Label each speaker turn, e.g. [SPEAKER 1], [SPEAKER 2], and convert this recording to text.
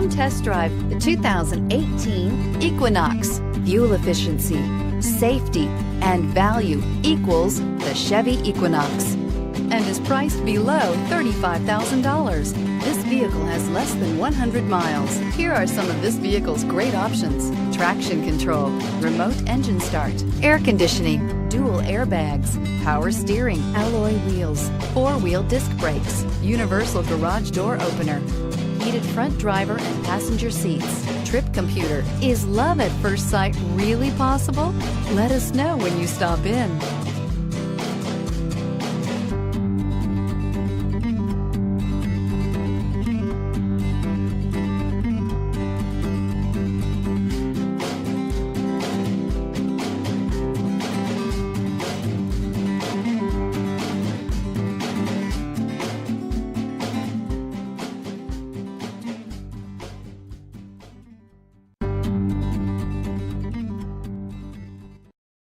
[SPEAKER 1] Come test drive the 2018 Equinox. Fuel efficiency, safety, and value equals the Chevy Equinox, and is priced below $35,000. This vehicle has less than 100 miles. Here are some of this vehicle's great options: traction control, remote engine start, air conditioning, dual airbags, power steering, alloy wheels, four-wheel disc brakes, universal garage door opener, heated front driver and passenger seats, trip computer. Is love at first sight really possible? Let us know when you stop in.